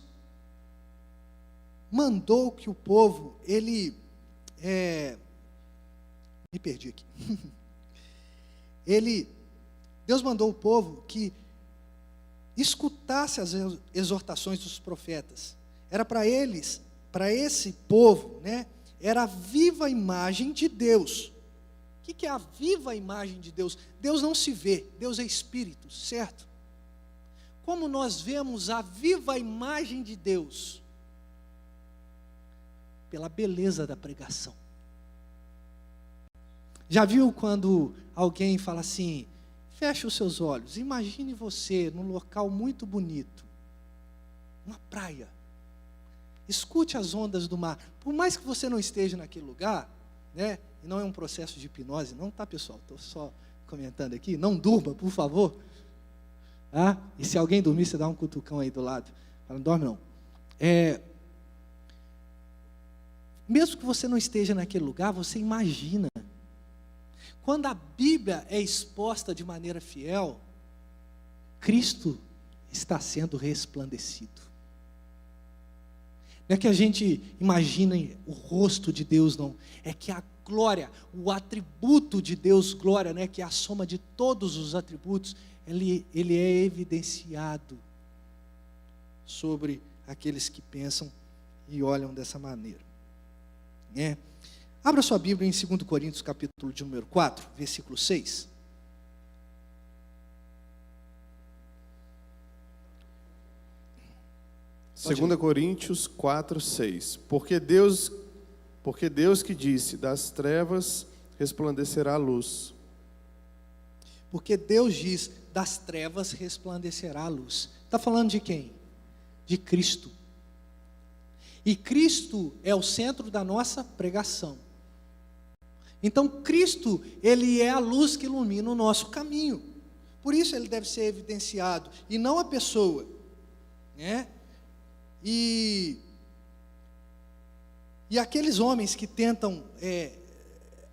mandou que o povo, me perdi aqui. Deus mandou o povo que escutasse as exortações dos profetas. Era para eles, para esse povo, era a viva imagem de Deus. O que é a viva imagem de Deus? Deus não se vê, Deus é espírito, certo? Como nós vemos a viva imagem de Deus? Pela beleza da pregação. Já viu quando alguém fala assim, feche os seus olhos, imagine você num local muito bonito, uma praia, escute as ondas do mar, por mais que você não esteja naquele lugar, e não é um processo de hipnose, não, tá pessoal, estou só comentando aqui, não durma, por favor, e se alguém dormir, você dá um cutucão aí do lado, não dorme não, mesmo que você não esteja naquele lugar, você imagina. Quando a Bíblia é exposta de maneira fiel, Cristo está sendo resplandecido. Não é que a gente imagine o rosto de Deus, não. É que a glória, o atributo de Deus, glória, né, que é a soma de todos os atributos, ele é evidenciado sobre aqueles que pensam e olham dessa maneira. Abra sua Bíblia em 2 Coríntios, capítulo de número 4, versículo 6. Pode 2 Coríntios 4, 6. Porque Deus que disse, das trevas resplandecerá a luz. Porque Deus diz, das trevas resplandecerá a luz. Está falando de quem? De Cristo. E Cristo é o centro da nossa pregação. Então Cristo, Ele é a luz que ilumina o nosso caminho. Por isso Ele deve ser evidenciado, e não a pessoa, né? E aqueles homens que tentam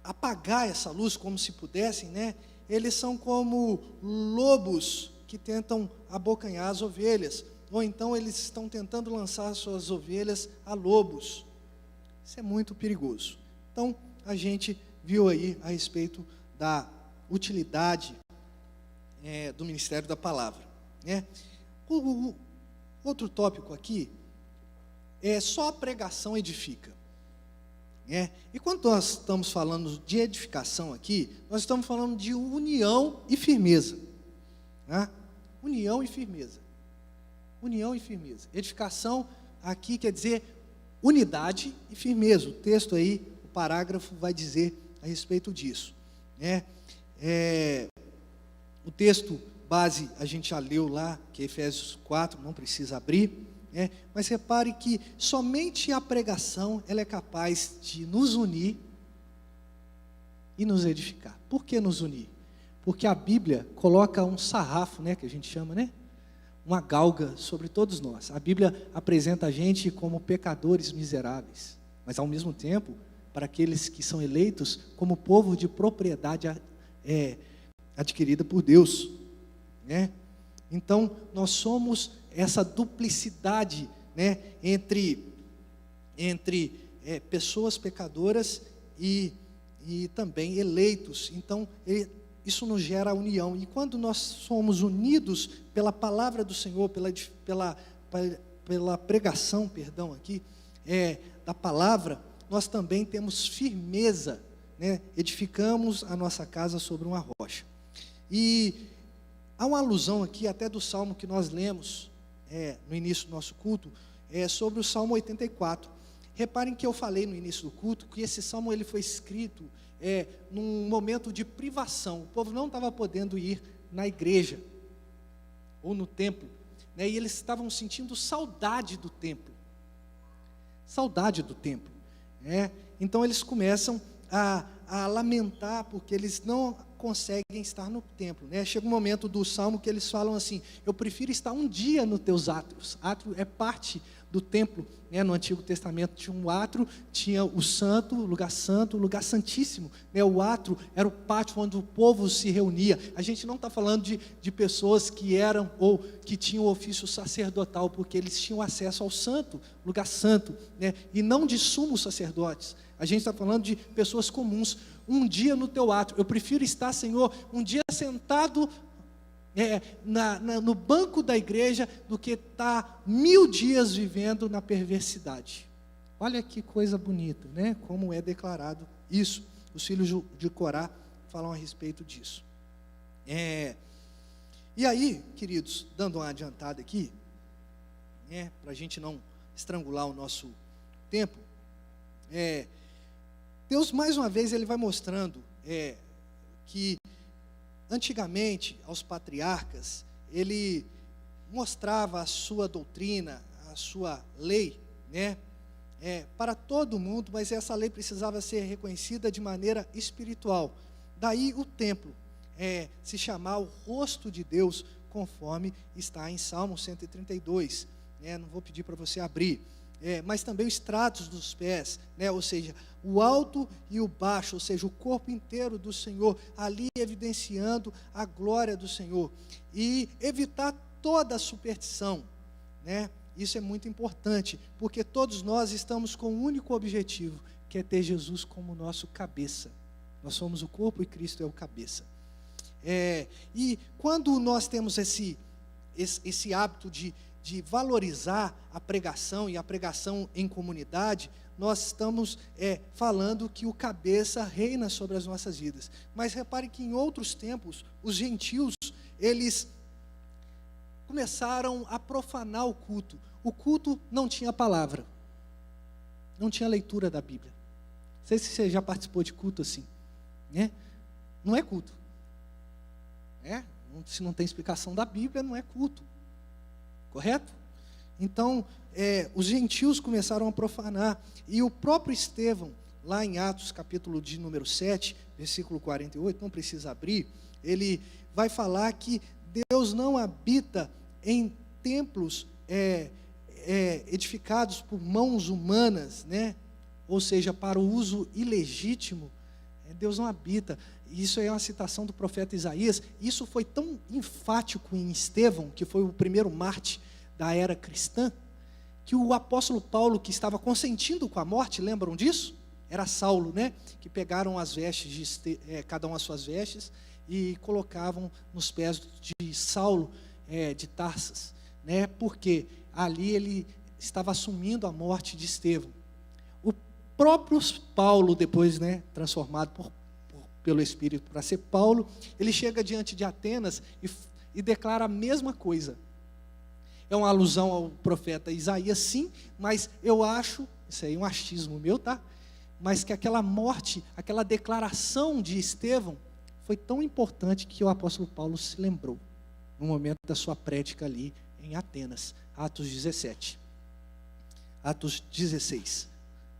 apagar essa luz como se pudessem, né? Eles são como lobos que tentam abocanhar as ovelhas, ou então eles estão tentando lançar suas ovelhas a lobos. Isso é muito perigoso. Então, a gente viu aí a respeito da utilidade do ministério da palavra, né? O outro tópico aqui é só a pregação edifica. E quando nós estamos falando de edificação aqui, nós estamos falando de união e firmeza, né? União e firmeza. União e firmeza. Edificação aqui quer dizer unidade e firmeza. O texto aí, o parágrafo vai dizer a respeito disso, né? O texto base a gente já leu lá, que é Efésios 4, não precisa abrir, mas repare que somente a pregação ela é capaz de nos unir e nos edificar. Por que nos unir? Porque a Bíblia coloca um sarrafo, né, que a gente chama, né? Uma galga sobre todos nós. A Bíblia apresenta a gente como pecadores miseráveis, mas ao mesmo tempo, para aqueles que são eleitos, como povo de propriedade adquirida por Deus, né? Então, nós somos essa duplicidade, né, entre pessoas pecadoras e também eleitos. Então, isso nos gera união. E quando nós somos unidos pela palavra do Senhor, pela pregação, aqui, da palavra, nós também temos firmeza, né? Edificamos a nossa casa sobre uma rocha. E há uma alusão aqui até do salmo que nós lemos no início do nosso culto, sobre o Salmo 84. Reparem que eu falei no início do culto que esse salmo ele foi escrito num momento de privação. O povo não estava podendo ir na igreja ou no templo, né? E eles estavam sentindo saudade do templo. Saudade do templo, né? Então eles começam a lamentar porque eles não conseguem estar no templo, né? Chega um momento do salmo que eles falam assim: eu prefiro estar um dia nos teus átrios. Átrio é parte do templo, né? No Antigo Testamento tinha um átrio, tinha o santo, o lugar santíssimo, né? O átrio era o pátio onde o povo se reunia. A gente não está falando de pessoas que eram ou que tinham o ofício sacerdotal, porque eles tinham acesso ao santo, lugar santo, né? E não de sumos sacerdotes. A gente está falando de pessoas comuns. Um dia no teu átrio. Eu prefiro estar, Senhor, um dia sentado no banco da igreja do que estar 1000 dias vivendo na perversidade. Olha que coisa bonita, né? Como é declarado isso. Os filhos de Corá falam a respeito disso. E aí, queridos, dando uma adiantada aqui, para a gente não estrangular o nosso tempo, Deus, mais uma vez, Ele vai mostrando que, antigamente, aos patriarcas, Ele mostrava a sua doutrina, a sua lei, né, para todo mundo, mas essa lei precisava ser reconhecida de maneira espiritual. Daí o templo se chamar o rosto de Deus, conforme está em Salmo 132. Não vou pedir para você abrir. Mas também os estratos dos pés, né? Ou seja, o alto e o baixo, ou seja, o corpo inteiro do Senhor, ali evidenciando a glória do Senhor, e evitar toda a superstição, né? Isso é muito importante, porque todos nós estamos com um único objetivo, que é ter Jesus como nosso cabeça. Nós somos o corpo e Cristo é o cabeça. E quando nós temos esse hábito de valorizar a pregação e a pregação em comunidade, nós estamos falando que o cabeça reina sobre as nossas vidas. Mas repare que em outros tempos, os gentios, eles começaram a profanar o culto. O culto não tinha palavra, não tinha leitura da Bíblia. Não sei se você já participou de culto assim, né? Não é culto, se não tem explicação da Bíblia, não é culto, correto? Então, os gentios começaram a profanar, e o próprio Estevão, lá em Atos capítulo de número 7, versículo 48, não precisa abrir, ele vai falar que Deus não habita em templos edificados por mãos humanas, né? Ou seja, para o uso ilegítimo. Deus não habita. Isso é uma citação do profeta Isaías. Isso foi tão enfático em Estevão, que foi o primeiro mártir da era cristã, que o apóstolo Paulo, que estava consentindo com a morte, lembram disso? Era Saulo, né? Que pegaram as vestes, cada um as suas vestes, e colocavam nos pés de Saulo, de Tarsas, né? Porque ali ele estava assumindo a morte de Estevão. O próprio Paulo, depois, né, transformado pelo Espírito para ser Paulo, ele chega diante de Atenas e declara a mesma coisa. É uma alusão ao profeta Isaías, sim, mas eu acho, isso aí é um achismo meu, tá? Mas que aquela morte, aquela declaração de Estevão foi tão importante que o apóstolo Paulo se lembrou no momento da sua prédica ali em Atenas, Atos 16,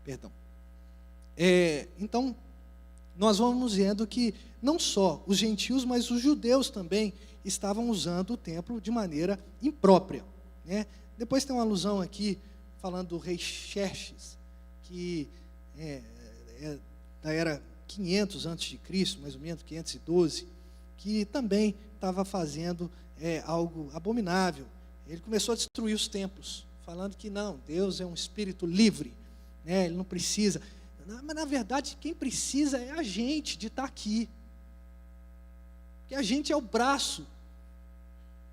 perdão. Então, nós vamos vendo que não só os gentios, mas os judeus também estavam usando o templo de maneira imprópria, né? Depois tem uma alusão aqui, falando do rei Xerxes, que da era 500 a.C., mais ou menos, 512, que também estava fazendo algo abominável. Ele começou a destruir os templos, falando que não, Deus é um espírito livre, né? Ele não precisa. Mas na verdade quem precisa é a gente de estar aqui, que a gente é o braço,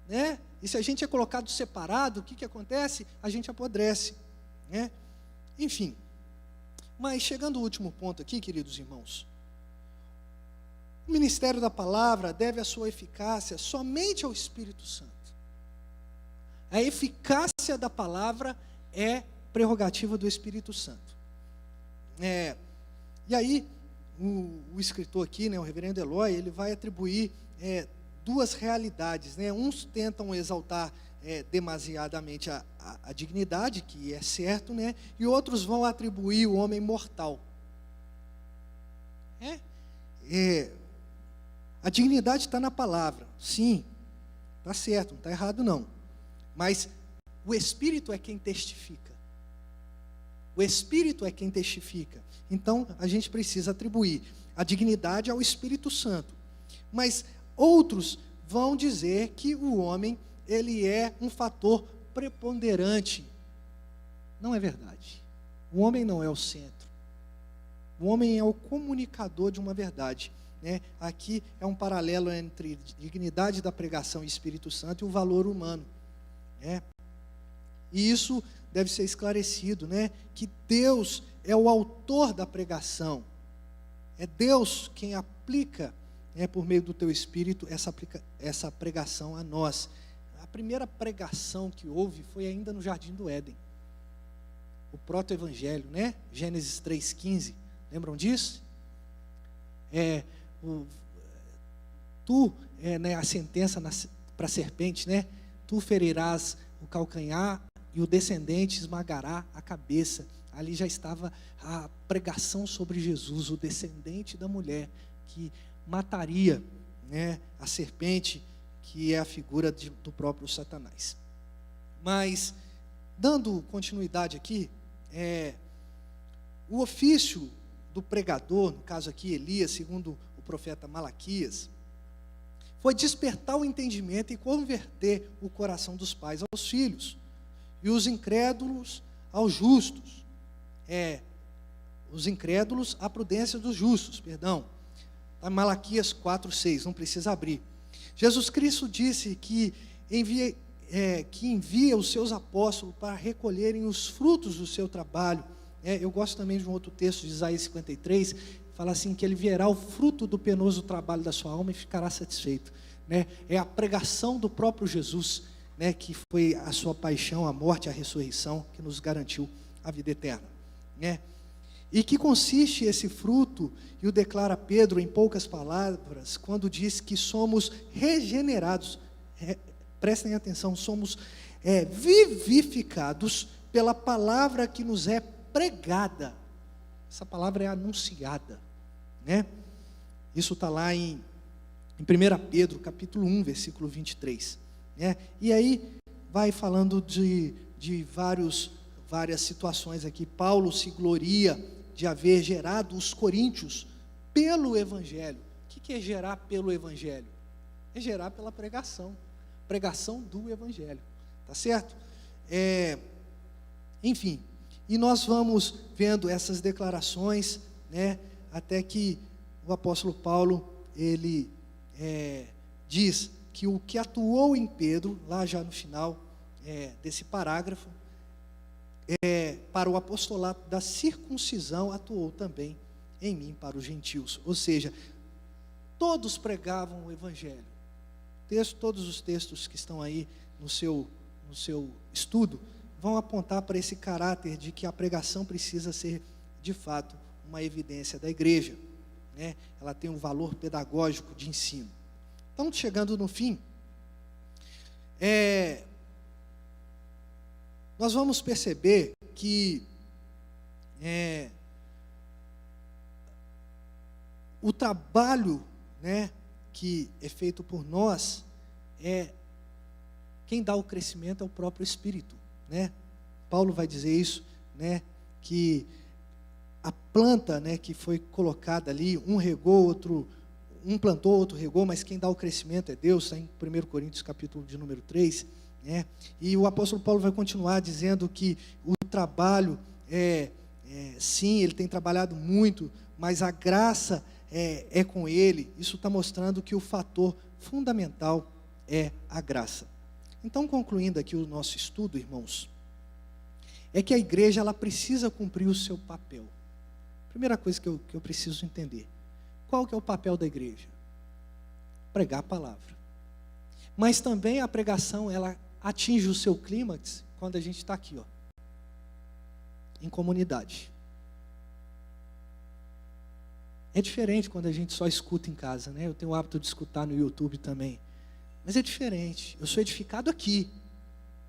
né? E se a gente é colocado separado, o que acontece? A gente apodrece, né? Enfim, mas chegando ao último ponto aqui, queridos irmãos, o ministério da palavra deve a sua eficácia somente ao Espírito Santo. A eficácia da palavra é prerrogativa do Espírito Santo. E aí, o escritor aqui, né, o reverendo Eloy, ele vai atribuir duas realidades, né? Uns tentam exaltar demasiadamente a dignidade, que é certo, né? E outros vão atribuir o homem mortal. A dignidade está na palavra, sim, está certo, não está errado não. Mas o Espírito é quem testifica. O Espírito é quem testifica. Então, a gente precisa atribuir a dignidade ao Espírito Santo. Mas outros vão dizer que o homem, ele é um fator preponderante. Não é verdade. O homem não é o centro. O homem é o comunicador de uma verdade, né? Aqui é um paralelo entre dignidade da pregação e Espírito Santo e o valor humano, né? E isso deve ser esclarecido, né? Que Deus é o autor da pregação. É Deus quem aplica, né, por meio do teu Espírito, essa pregação a nós. A primeira pregação que houve foi ainda no Jardim do Éden. O proto-evangelho, né? Gênesis 3,15. Lembram disso? Né, a sentença para a serpente, né? Tu ferirás o calcanhar e o descendente esmagará a cabeça. Ali já estava a pregação sobre Jesus, o descendente da mulher, que mataria, né, a serpente, que é a figura do próprio Satanás. Mas, dando continuidade aqui, o ofício do pregador, no caso aqui Elias, segundo o profeta Malaquias, foi despertar o entendimento e converter o coração dos pais aos filhos. e os incrédulos aos justos. Os incrédulos à prudência dos justos, perdão. Está em Malaquias 4:6, não precisa abrir. Jesus Cristo disse que envia os seus apóstolos para recolherem os frutos do seu trabalho. Eu gosto também de um outro texto de Isaías 53, fala assim, que ele verá o fruto do penoso trabalho da sua alma e ficará satisfeito. É a pregação do próprio Jesus, que foi a sua paixão, a morte, a ressurreição, que nos garantiu a vida eterna. E que consiste esse fruto, e o declara Pedro em poucas palavras, quando diz que somos regenerados, prestem atenção, somos vivificados pela palavra que nos é pregada. Essa palavra é anunciada, Isso está lá em 1 Pedro, capítulo 1, versículo 23, E aí vai falando de várias situações aqui. Paulo se gloria de haver gerado os coríntios pelo Evangelho. O que é gerar pelo Evangelho? É gerar pela pregação do Evangelho, tá certo? Enfim, e nós vamos vendo essas declarações, até que o apóstolo Paulo, ele diz que o que atuou em Pedro, lá já no final desse parágrafo, para o apostolado da circuncisão, atuou também em mim para os gentios. Ou seja, todos pregavam o Evangelho. Todos os textos que estão aí no seu estudo vão apontar para esse caráter de que a pregação precisa ser, de fato, uma evidência da igreja. Ela tem um valor pedagógico de ensino. Estamos chegando no fim. Nós vamos perceber que o trabalho, que é feito por nós, quem dá o crescimento é o próprio Espírito, Paulo vai dizer isso, que a planta, que foi colocada ali, um regou, um plantou, outro regou, mas quem dá o crescimento é Deus, está em 1 Coríntios capítulo de número 3, e o apóstolo Paulo vai continuar dizendo que o trabalho, sim, ele tem trabalhado muito, mas a graça é com ele. Isso está mostrando que o fator fundamental é a graça. Então, concluindo aqui o nosso estudo, irmãos, é que a igreja, ela precisa cumprir o seu papel. Primeira coisa que eu preciso entender, qual que é o papel da igreja? Pregar a palavra. Mas também a pregação, ela atinge o seu clímax quando a gente está aqui, em comunidade. É diferente quando a gente só escuta em casa, Eu tenho o hábito de escutar no YouTube também. Mas é diferente. Eu sou edificado aqui,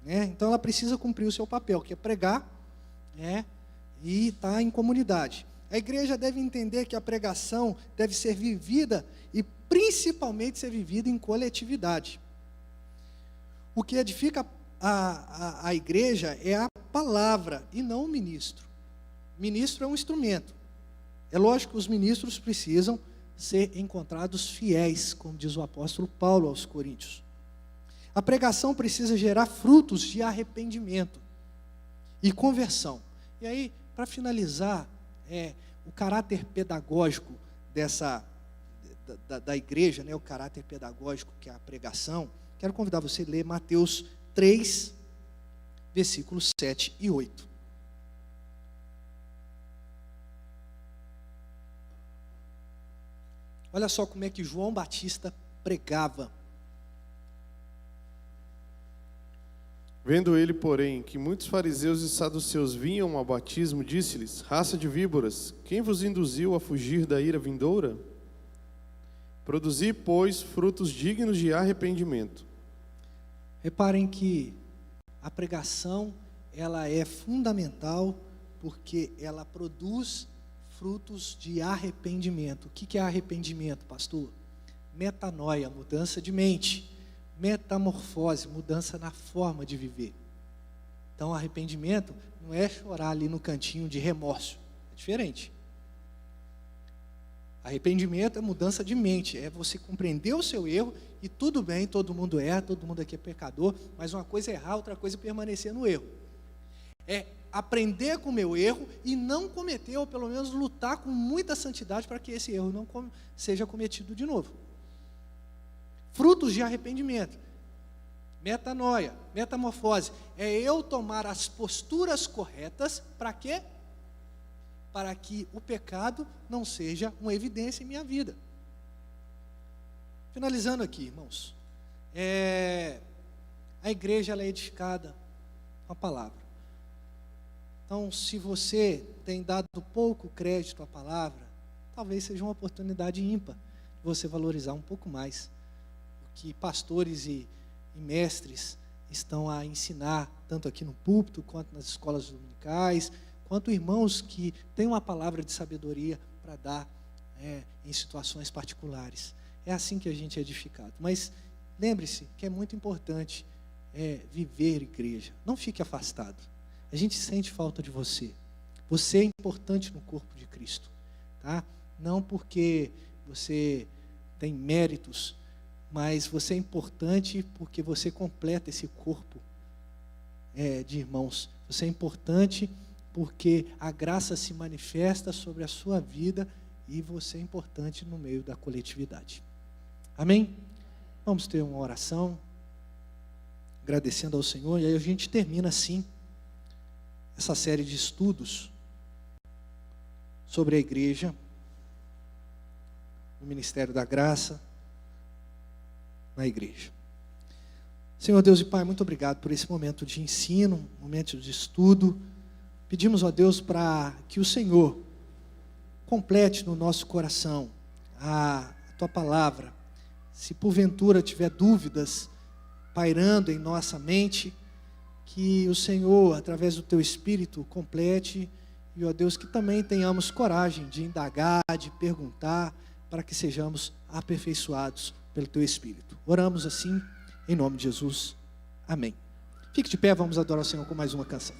Então ela precisa cumprir o seu papel, que é pregar, e estar em comunidade. A igreja deve entender que a pregação deve ser vivida e principalmente ser vivida em coletividade. O que edifica a igreja é a palavra e não o ministro. O ministro é um instrumento. É lógico que os ministros precisam ser encontrados fiéis, como diz o apóstolo Paulo aos Coríntios. A pregação precisa gerar frutos de arrependimento e conversão. E aí, para finalizar, o caráter pedagógico da igreja, o caráter pedagógico que é a pregação, quero convidar você a ler Mateus 3, versículos 7 e 8. Olha só como é que João Batista pregava. Vendo ele, porém, que muitos fariseus e saduceus vinham ao batismo, disse-lhes: raça de víboras, quem vos induziu a fugir da ira vindoura? Produzi, pois, frutos dignos de arrependimento. Reparem que a pregação, ela é fundamental porque ela produz frutos de arrependimento. O que é arrependimento, pastor? Metanoia, mudança de mente. Metamorfose, mudança na forma de viver. Então, arrependimento não é chorar ali no cantinho de remorso. É diferente. Arrependimento é mudança de mente. É você compreender o seu erro e tudo bem, todo mundo erra, todo mundo aqui é pecador, mas uma coisa é errar, outra coisa é permanecer no erro. É aprender com o meu erro e não cometer, ou pelo menos lutar com muita santidade para que esse erro não seja cometido de novo. Frutos de arrependimento, metanoia, metamorfose, é eu tomar as posturas corretas para quê? Para que o pecado não seja uma evidência em minha vida. Finalizando aqui, irmãos, a igreja ela é edificada com a palavra. Então, se você tem dado pouco crédito à palavra, talvez seja uma oportunidade ímpar de você valorizar um pouco mais o que pastores e mestres estão a ensinar, tanto aqui no púlpito, quanto nas escolas dominicais, quanto irmãos que têm uma palavra de sabedoria para dar em situações particulares. É assim que a gente é edificado. Mas lembre-se que é muito importante viver igreja. Não fique afastado. A gente sente falta de você. Você é importante no corpo de Cristo, tá? Não porque você tem méritos, mas você é importante porque você completa esse corpo de irmãos. Você é importante porque a graça se manifesta sobre a sua vida e você é importante no meio da coletividade. Amém? Vamos ter uma oração, agradecendo ao Senhor, e aí a gente termina assim essa série de estudos sobre a igreja, o ministério da graça na igreja. Senhor Deus e Pai, muito obrigado por esse momento de ensino, momento de estudo. Pedimos, ó Deus, para que o Senhor complete no nosso coração a Tua palavra. Se porventura tiver dúvidas pairando em nossa mente, que o Senhor, através do Teu Espírito, complete, e, ó Deus, que também tenhamos coragem de indagar, de perguntar, para que sejamos aperfeiçoados pelo Teu Espírito. Oramos assim, em nome de Jesus. Amém. Fique de pé, vamos adorar o Senhor com mais uma canção.